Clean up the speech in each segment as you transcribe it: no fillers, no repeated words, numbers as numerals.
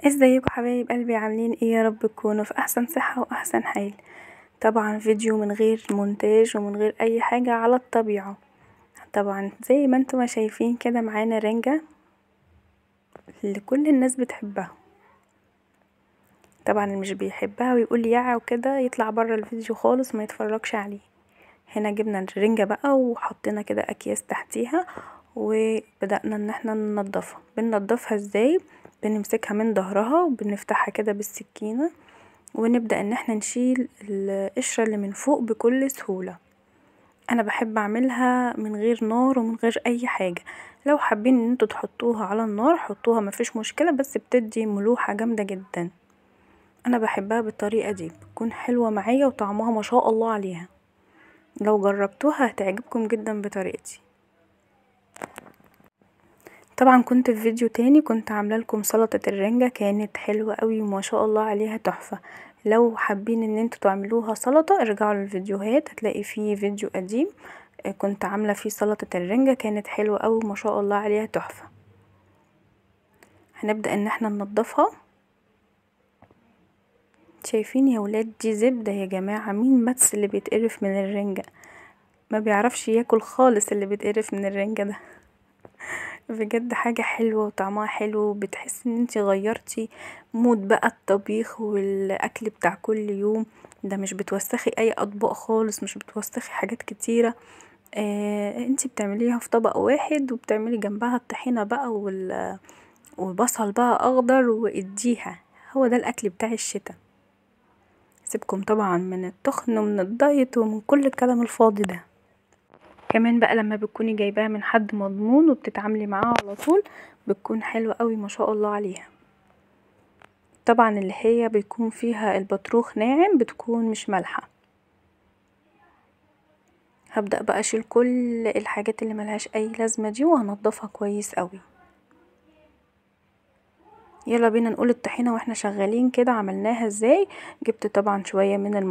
ازيكم حبايب قلبي؟ عاملين ايه؟ يا رب تكونوا في احسن صحة واحسن حال. طبعا فيديو من غير مونتاج ومن غير اي حاجة، على الطبيعة. طبعا زي ما انتم ما شايفين كده معانا رنجة اللي كل الناس بتحبها. طبعا اللي مش بيحبها ويقول يا وكده يطلع بره الفيديو خالص ما يتفرجش عليه. هنا جبنا الرنجة بقى وحطينا كده اكياس تحتيها، وبدأنا ان احنا ننضفها. بننضفها ازاي؟ بنمسكها من ظهرها وبنفتحها كده بالسكينة، ونبدأ ان احنا نشيل القشرة اللي من فوق بكل سهولة. انا بحب اعملها من غير نار ومن غير اي حاجة. لو حابين ان انتوا تحطوها على النار حطوها، مفيش مشكلة، بس بتدي ملوحة جامدة جدا. انا بحبها بالطريقة دي، بتكون حلوة معايا وطعمها ما شاء الله عليها. لو جربتوها هتعجبكم جدا بطريقتي. طبعا كنت في فيديو تاني كنت عامله لكم سلطة الرنجة، كانت حلوة قوي وما شاء الله عليها تحفة. لو حابين ان انتوا تعملوها سلطة ارجعوا للفيديوهات، هتلاقي فيه فيديو قديم كنت عاملة فيه سلطة الرنجة، كانت حلوة قوي وما شاء الله عليها تحفة. هنبدأ ان احنا ننضفها. شايفين يا ولاد؟ دي زبدة يا جماعة. مين بس اللي بيتقرف من الرنجة؟ ما بيعرفش ياكل خالص اللي بيتقرف من الرنجة ده. بجد حاجة حلوة وطعمها حلو، بتحس ان انتي غيرتي مود بقى الطبيخ والاكل بتاع كل يوم. ده مش بتوسخي اي اطباق خالص، مش بتوسخي حاجات كتيرة. انتي بتعمليها في طبق واحد وبتعملي جنبها الطحينة بقى وبصل بقى اخضر واديها. هو ده الاكل بتاع الشتاء. سيبكم طبعا من التخن ومن الدايت ومن كل الكلام الفاضي ده. كمان بقى لما بتكوني جايباها من حد مضمون وبتتعاملي معاه على طول بتكون حلوة قوي ما شاء الله عليها. طبعا اللي هي بيكون فيها البطروخ ناعم بتكون مش مالحة. هبدأ بقى اشيل كل الحاجات اللي ملهاش اي لازمة دي وهنضفها كويس قوي. يلا بينا نقول الطحينة واحنا شغالين كده عملناها ازاي. جبت طبعا شوية من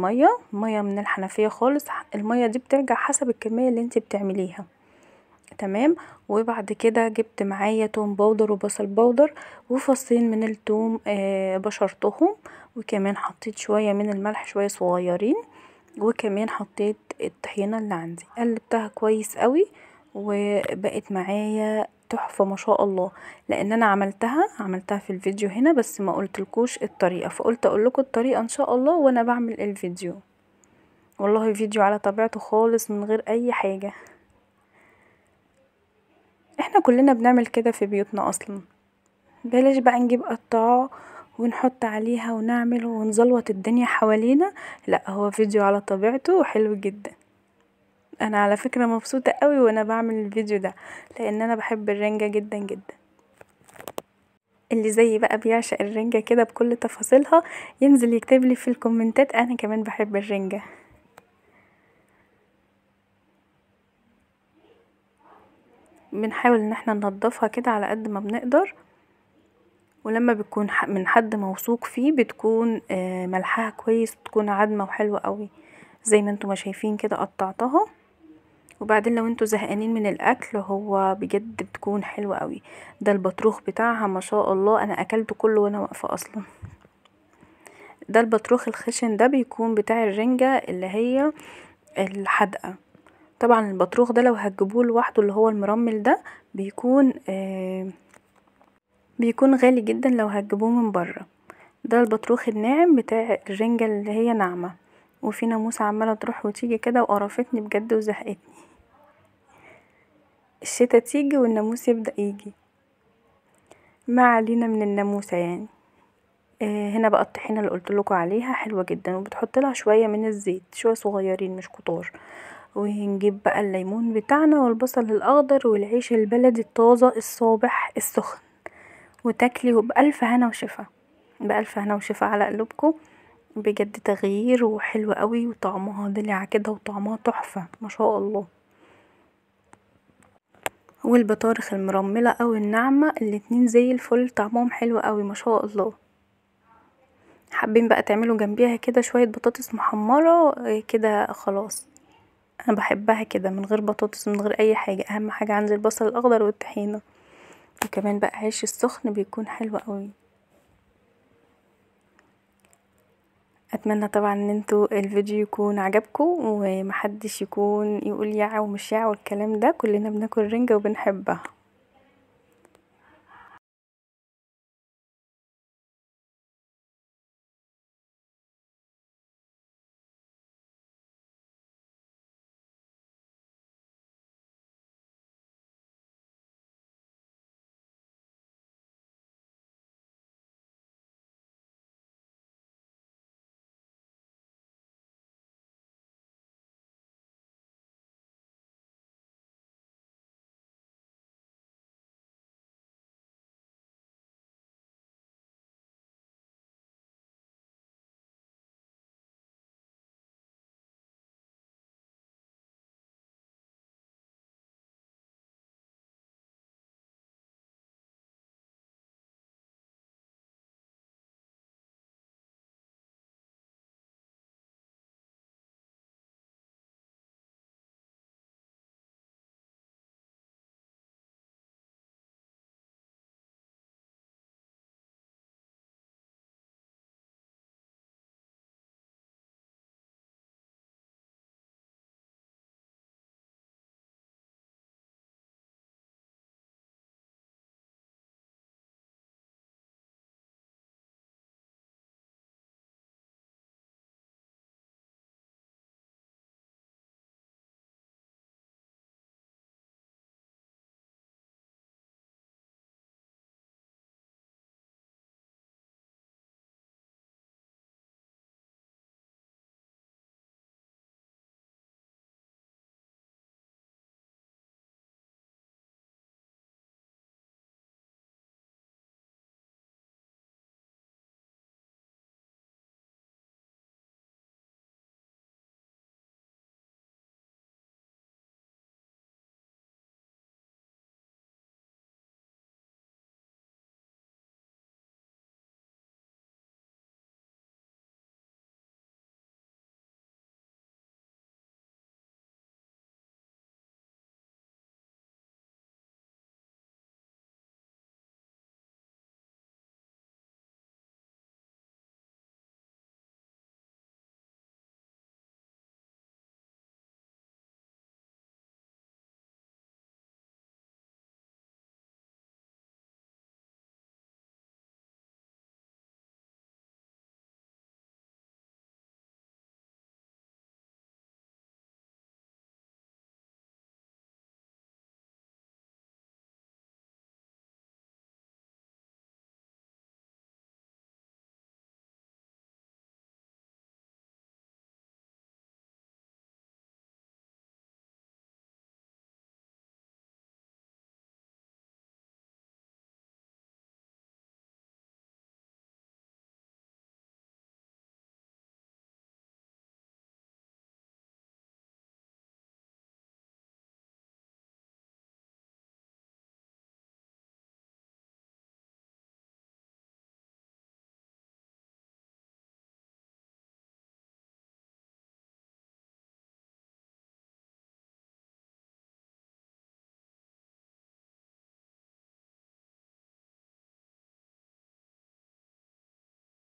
مية من الحنفية خالص. المية دي بترجع حسب الكمية اللي انت بتعمليها. تمام. وبعد كده جبت معايا توم باودر وبصل باودر وفصين من التوم بشرتهم. وكمان حطيت شوية من الملح، شوية صغيرين. وكمان حطيت الطحينة اللي عندي، قلبتها كويس قوي وبقت معايا تحفة ما شاء الله. لان انا عملتها في الفيديو هنا بس ما قلتلكوش الطريقة، فقلت اقولكوا الطريقة ان شاء الله وانا بعمل الفيديو. والله فيديو على طبيعته خالص من غير اي حاجة. احنا كلنا بنعمل كده في بيوتنا اصلا. بلاش بقى نجيب قطاعة ونحط عليها ونعمل ونزلوط الدنيا حوالينا. لا، هو فيديو على طبيعته وحلو جدا. انا على فكرة مبسوطة قوي وانا بعمل الفيديو ده، لان انا بحب الرنجة جدا جدا. اللي زي بقى بيعشق الرنجة كده بكل تفاصيلها ينزل يكتب لي في الكومنتات انا كمان بحب الرنجة. بنحاول ان احنا ننضفها كده على قد ما بنقدر، ولما بتكون من حد موثوق فيه بتكون ملحها كويس، بتكون عدمة وحلوة قوي. زي ما انتم ما شايفين كده قطعتها. وبعدين لو انتوا زهقانين من الاكل هو بجد بتكون حلوة قوي. ده البطروخ بتاعها ما شاء الله، انا اكلته كله وانا واقفة اصلا. ده البطروخ الخشن ده بيكون بتاع الرنجة اللي هي الحدقة. طبعا البطروخ ده لو هتجيبوه لوحده اللي هو المرمل ده بيكون غالي جدا لو هتجيبوه من بره. ده البطروخ الناعم بتاع الرنجة اللي هي ناعمة. وفي ناموسة عمالة تروح وتيجي كده وقرفتني بجد وزهقتني. الشتا تيجي والناموس يبدأ يجي. ما علينا من الناموسة يعني. هنا بقى الطحينة اللي قلتلكوا عليها حلوة جدا، وبتحط لها شوية من الزيت، شوية صغيرين مش كتار. ونجيب بقى الليمون بتاعنا والبصل الاخضر والعيش البلدي الطازة الصابح السخن، وتاكلي وبألف هنا وشفا. بألف هنا وشفا على قلوبكم. بجد تغيير وحلو قوي وطعمها دلع كده وطعمها تحفة ما شاء الله. والبطارخ المرملة او الناعمة الاتنين زي الفل، طعمهم حلو قوي ما شاء الله. حابين بقى تعملوا جنبيها كده شوية بطاطس محمرة كده خلاص. انا بحبها كده من غير بطاطس من غير اي حاجة، اهم حاجة عندي البصل الاخضر والطحينة. وكمان بقى عيش السخن بيكون حلو قوي. اتمنى طبعا ان انتوا الفيديو يكون عجبكم ومحدش يكون يقول يع ومش يع والكلام ده، كلنا بناكل رنجة وبنحبها.